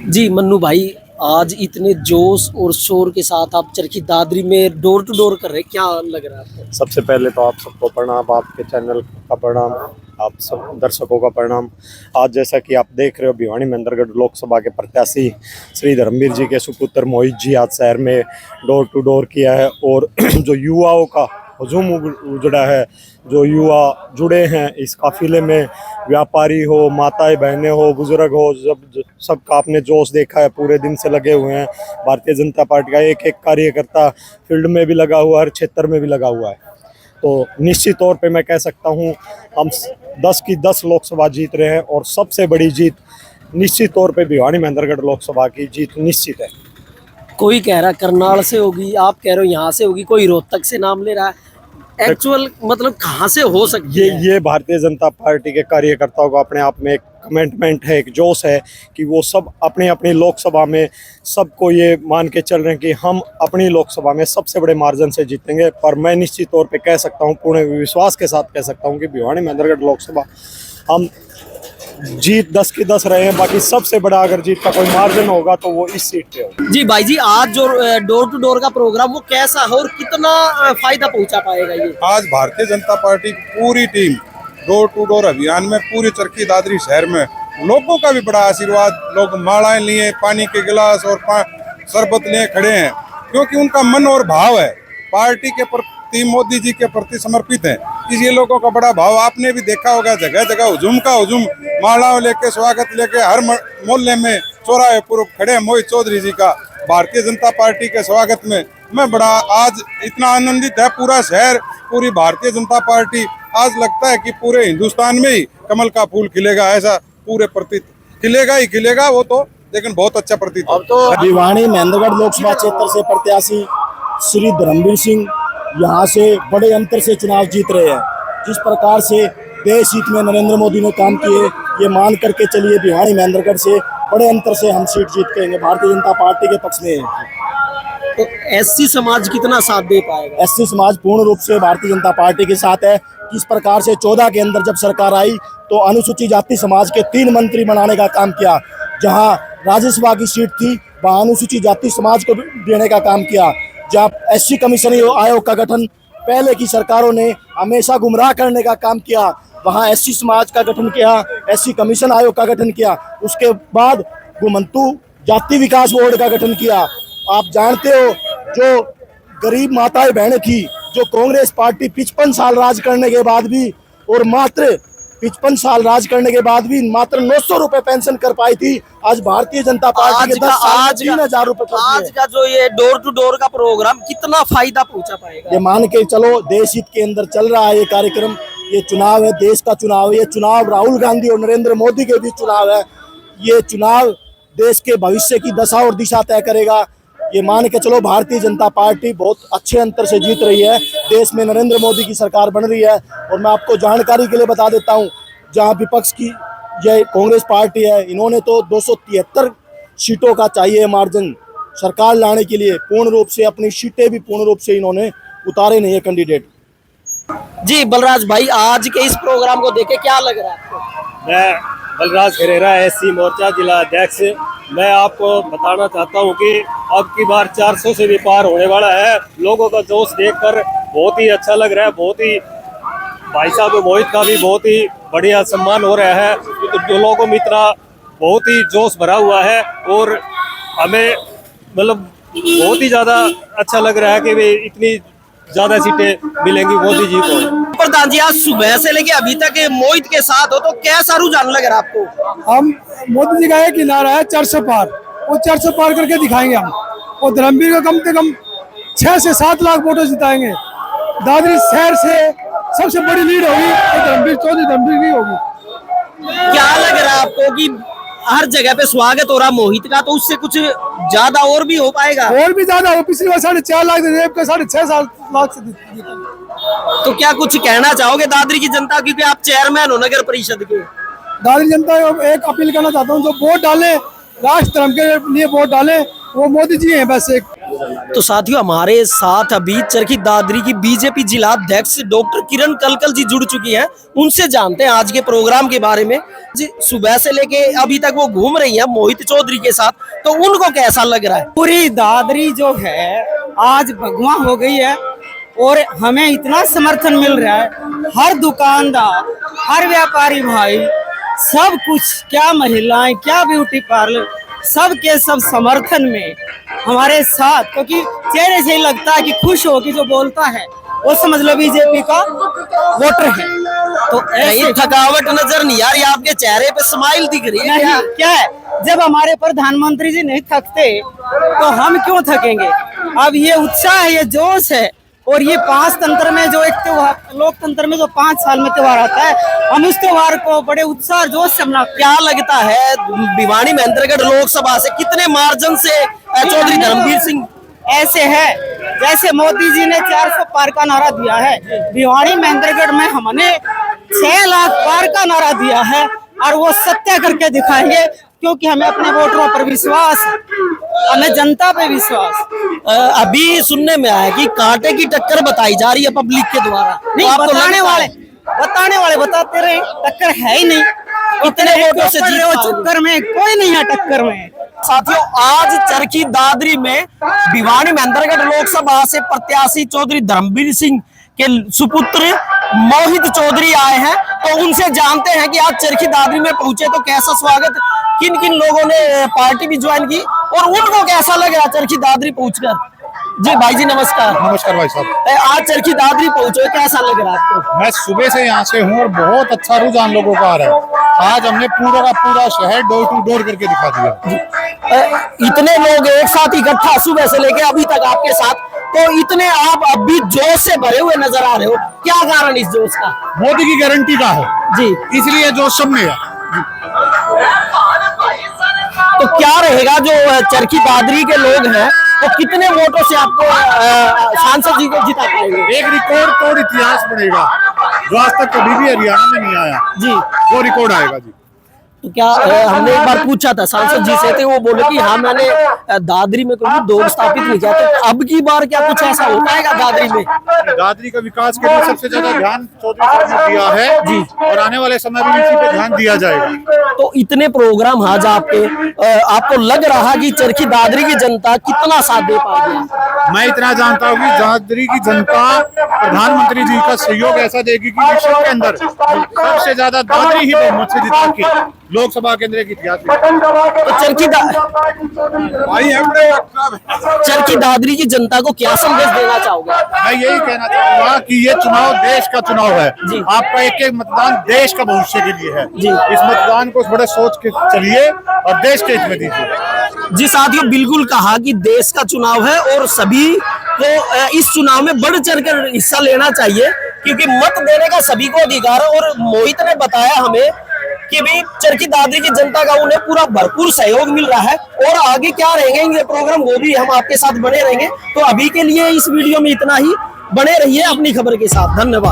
जी मन्नू भाई, आज इतने जोश और शोर के साथ आप चरखी दादरी में डोर टू डोर कर रहे हैं, क्या लग रहा है आपको? सबसे पहले तो आप सबको प्रणाम, आपके चैनल का प्रणाम, आप सब दर्शकों का प्रणाम। आज जैसा कि आप देख रहे हो, भिवानी मेंदरगढ़ लोकसभा के प्रत्याशी श्री धर्मवीर जी के सुपुत्र मोहित जी आज शहर में डोर टू डोर किया है और जो युवाओं का हुजूम उजड़ा है, जो युवा जुड़े हैं इस काफिले में, व्यापारी हो, माताएं बहनें हो, बुजुर्ग हो, सबका आपने जोश देखा है, पूरे दिन से लगे हुए हैं। भारतीय जनता पार्टी का एक एक कार्यकर्ता फील्ड में भी लगा हुआ है, हर क्षेत्र में भी लगा हुआ है। तो निश्चित तौर पे मैं कह सकता हूँ हम 10 की 10 लोकसभा जीत रहे हैं और सबसे बड़ी जीत निश्चित तौर पे भिवानी मेंदरगढ़ लोकसभा की जीत निश्चित है। कोई कह रहा है करनाल से होगी, आप कह रहे हो यहाँ से होगी, कोई रोहतक से नाम ले रहा है। एक्चुअल मतलब कहाँ से हो सकती है? ये भारतीय जनता पार्टी के कार्यकर्ताओं का अपने आप में एक कमिटमेंट है, एक जोश है कि वो सब अपनी अपनी लोकसभा में सबको ये मान के चल रहे हैं कि हम अपनी लोकसभा में सबसे बड़े मार्जिन से जीतेंगे। पर मैं निश्चित तौर पे कह सकता हूँ, पूर्ण विश्वास के साथ कह सकता हूँ कि भिवानी मेंदरगढ़ लोकसभा हम जीत 10 की 10 रहे हैं। बाकी सबसे बड़ा अगर जीत का कोई मार्जिन होगा तो वो इस सीट पे होगा। जी भाई जी, आज जो डोर टू डोर का प्रोग्राम वो कैसा है और कितना फायदा पहुंचा पाएगा ये? आज भारतीय जनता पार्टी की पूरी टीम डोर टू डोर अभियान में पूरी चरखी दादरी शहर में लोगों का भी बड़ा आशीर्वाद, लोग मालाएं लिए, पानी के गिलास और शरबत लिए खड़े हैं, क्योंकि उनका मन और भाव है पार्टी के प्रति, मोदी जी के प्रति समर्पित है। इसलिए लोगों का बड़ा भाव आपने भी देखा होगा, जगह जगह हुजूम का हुजूम, मालाओं लेके, स्वागत लेके, हर मोहल्ले में चौराहे पूर्व खड़े मोहित चौधरी जी का भारतीय जनता पार्टी के स्वागत में। मैं बड़ा आज इतना आनंदित है, पूरा शहर, पूरी भारतीय जनता पार्टी, आज लगता है कि पूरे हिंदुस्तान में ही कमल का फूल खिलेगा, ऐसा पूरे प्रतीत खिलेगा ही खिलेगा वो तो, लेकिन बहुत अच्छा प्रतीत। अब तो भिवानी मेंदरगढ़ लोकसभा क्षेत्र से प्रत्याशी श्री धर्मवीर सिंह यहाँ से बड़े अंतर से चुनाव जीत रहे हैं। जिस प्रकार से देश हित में नरेंद्र मोदी ने काम किए, ये मान करके चलिए भिवानी मेंदरगढ़ से बड़े अंतर से हम सीट जीत के भारतीय जनता पार्टी के पक्ष में है। तो एससी समाज कितना साथ दे पाएगा? एससी समाज पूर्ण रूप से भारतीय जनता पार्टी के साथ है। किस प्रकार से 14 के अंदर जब सरकार आई तो अनुसूचित जाति समाज के 3 मंत्री बनाने का काम किया, जहां राज्यसभा की सीट थी वहां अनुसूचित जाति समाज को देने का काम किया। जब एससी कमीशन आयोग का गठन पहले की सरकारों ने हमेशा गुमराह करने का काम किया, वहां एससी समाज का गठन किया, एससी कमीशन आयोग का गठन किया, उसके बाद गुमंतु जाति विकास बोर्ड का गठन किया। आप जानते हो जो गरीब माताएं बहनें थी, जो कांग्रेस पार्टी 55 साल राज करने के बाद भी और मात्र 55 साल राज करने के बाद भी मात्र 900 रुपए पेंशन कर पाई थी, आज भारतीय जनता पार्टी के 10 साल 3000 रुपए। आज का जो ये डोर टू डोर का प्रोग्राम कितना फायदा पहुंचा पाएगा? ये मान के चलो देश हित के अंदर चल रहा है ये कार्यक्रम। ये चुनाव है, देश का चुनाव है, ये चुनाव राहुल गांधी और नरेंद्र मोदी के बीच चुनाव है। ये चुनाव देश के भविष्य की दशा और दिशा तय करेगा। ये मान के चलो भारतीय जनता पार्टी बहुत अच्छे अंतर से जीत रही है, देश में नरेंद्र मोदी की सरकार बन रही है। और मैं आपको जानकारी के लिए बता देता हूँ, जहाँ विपक्ष की ये कांग्रेस पार्टी है, इन्होंने तो 273 सीटों का चाहिए मार्जिन सरकार लाने के लिए, पूर्ण रूप से अपनी सीटें भी पूर्ण रूप से इन्होंने उतारे नहीं है कैंडिडेट। जी बलराज भाई, आज के इस प्रोग्राम को देखे क्या लग रहा है आपको? मैं बलराज खरेरा, एससी मोर्चा जिला अध्यक्ष। मैं आपको बताना चाहता हूं कि अब की बार 400 से भी पार होने वाला है। लोगों का जोश देखकर बहुत ही अच्छा लग रहा है। बहुत ही भाई साहब मोहित का भी बहुत ही बढ़िया सम्मान हो रहा है। तो लोगों में इतना बहुत ही जोश भरा हुआ है और हमें मतलब बहुत ही ज़्यादा अच्छा लग रहा है कि वे इतनी ज्यादा सीटें मिलेंगी मोदी जी को। प्रधान जी, आज सुबह से लेके अभी तक मोहित के साथ हो तो कैसा रुझान लग रहा है आपको? हम मोदी जी का एक ही नारा है 400 पार, वो 400 पार करके दिखाएंगे हम। और धर्मवीर को कम से कम 6 से 7 लाख वोटर जिताएंगे। दादरी शहर से सबसे बड़ी लीड होगी धर्मवीर चौधरी धर्मवीर की होगी। क्या लग रहा है आपको कि हर जगह पे स्वागत हो रहा मोहित का, तो उससे कुछ ज्यादा और भी हो पाएगा? और भी ज्यादा हो, पिछली बार 4.5 लाख रेप का 6.5 लाख से जीता। तो क्या कुछ कहना चाहोगे दादरी की जनता, क्योंकि आप चेयरमैन हो नगर परिषद के? दादरी जनता को एक अपील करना चाहता हूँ, जो वोट डाले राष्ट्र धर्म के लिए वोट डाले, वो मोदी जी हैं बस एक। तो साथियों, हमारे साथ अभी चरखी दादरी की बीजेपी जिला अध्यक्ष डॉक्टर किरण कलकल जी जुड़ चुकी हैं। उनसे जानते हैं आज के प्रोग्राम के बारे में। जी, सुबह से लेके अभी तक वो घूम रही हैं मोहित चौधरी के साथ, तो उनको कैसा लग रहा है? पूरी दादरी जो है आज भगवा हो गई है और हमें इतना समर्थन मिल रहा है। हर दुकानदार, हर व्यापारी भाई, सब कुछ, क्या महिलाएं, क्या ब्यूटी पार्लर, सब के सब समर्थन में हमारे साथ, क्योंकि चेहरे से ही लगता है कि खुश हो कि जो बोलता है वो समझ लो बीजेपी का वोटर है। तो ऐसी थकावट नजर नहीं आ रही आपके चेहरे पे, स्माइल दिख रही है क्या? क्या है, जब हमारे प्रधानमंत्री जी नहीं थकते तो हम क्यों थकेंगे। अब ये उत्साह है, ये जोश है, और ये 5 तंत्र में जो एक त्योहार, लोकतंत्र में जो 5 साल में त्योहार आता है, हम उस त्योहार को बड़े उत्साह और जोश से मना। क्या लगता है भिवानी महेंद्रगढ़ लोकसभा से कितने मार्जिन से चौधरी धर्मवीर सिंह? ऐसे है जैसे मोदी जी ने 400 पार का नारा दिया है, भिवानी महेंद्रगढ़ में हमने 6 लाख पार का नारा दिया है, और वो सत्य करके दिखाएंगे, क्योंकि हमें अपने वोटरों पर विश्वास है, हमें जनता पे विश्वास। अभी सुनने में आया कि कांटे की टक्कर बताई जा रही है पब्लिक के द्वारा। नहीं, तो आपको बताने वाले बताते रहे, टक्कर है ही नहीं। इतने वोटों से जीत पाओगे? टक्कर में कोई नहीं है, टक्कर में। साथियों, आज चरखी दादरी में भिवानी महेंद्रगढ़ लोकसभा से प्रत्याशी चौधरी धर्मवीर सिंह के सुपुत्र मोहित चौधरी आए हैं, तो उनसे जानते हैं कि आज चरखी दादरी में पहुंचे तो कैसा स्वागत, किन किन लोगों ने पार्टी भी ज्वाइन की और उनको कैसा लग रहा चरखी दादरी पहुंचकर। जी भाई जी नमस्कार। नमस्कार भाई साहब। आज चरखी दादरी पहुंचे, कैसा लग रहा है आपको? मैं सुबह से यहाँ से हूँ और बहुत अच्छा रुझान लोगों का आ रहा है। आज हमने पूरा का पूरा शहर डोर टू डोर करके दिखा दिया। इतने लोग एक साथ इकट्ठा सुबह से लेके अभी तक आपके साथ, तो इतने आप अभी जोश से भरे हुए नजर आ रहे हो, क्या कारण इस जोश का? मोदी की गारंटी का है जी, इसलिए जोश सब में है। तो क्या रहेगा जो चरखी दादरी के लोग हैं, तो कितने वोटों से आपको सांसद जी को जिता पाएंगे? एक रिकॉर्ड तोड़ इतिहास बनेगा जो आज तक कभी भी हरियाणा में नहीं आया जी, वो रिकॉर्ड आएगा जी। तो क्या हमने एक बार पूछा था सांसद जी से, थे वो बोले कि हाँ मैंने दादरी में कोई दौर स्थापित नहीं किया, तो अब की बार क्या कुछ ऐसा हो पाएगा दादरी में? दादरी का विकास के लिए सबसे ज्यादा ध्यान चौधरी साहब ने दिया है जी, और आने वाले समय में इसी पे ध्यान दिया जाएगा। तो इतने प्रोग्राम आज आपको लग रहा कि चरखी दादरी की जनता कितना साथ दे पाएगी? मैं इतना जानता हूँ कि दादरी की जनता प्रधानमंत्री जी का सहयोग ऐसा देगी कि विश्व के अंदर सबसे ज्यादा दादरी ही बहुमत से जिता के लोकसभा केंद्र की इतिहास में। तो चरखी दादरी की जनता को क्या संदेश देना चाहोगे? मैं यही कहना चाहूंगा कि ये चुनाव देश का चुनाव है जी। आपका एक एक मतदान देश का भविष्य के लिए है जी। इस मतदान को थोड़ा सोच के चलिए और देश के हित में दीजिए। जी साथियों, बिल्कुल कहा कि देश का चुनाव है और सभी को इस चुनाव में बढ़ चढ़कर हिस्सा लेना चाहिए, क्योंकि मत देने का सभी को अधिकार है। और मोहित ने बताया हमें कि भी चरखी दादरी की जनता का उन्हें पूरा भरपूर सहयोग मिल रहा है, और आगे क्या रहेंगे ये प्रोग्राम वो भी हम आपके साथ बने रहेंगे। तो अभी के लिए इस वीडियो में इतना ही, बने रहिए अपनी खबर के साथ। धन्यवाद।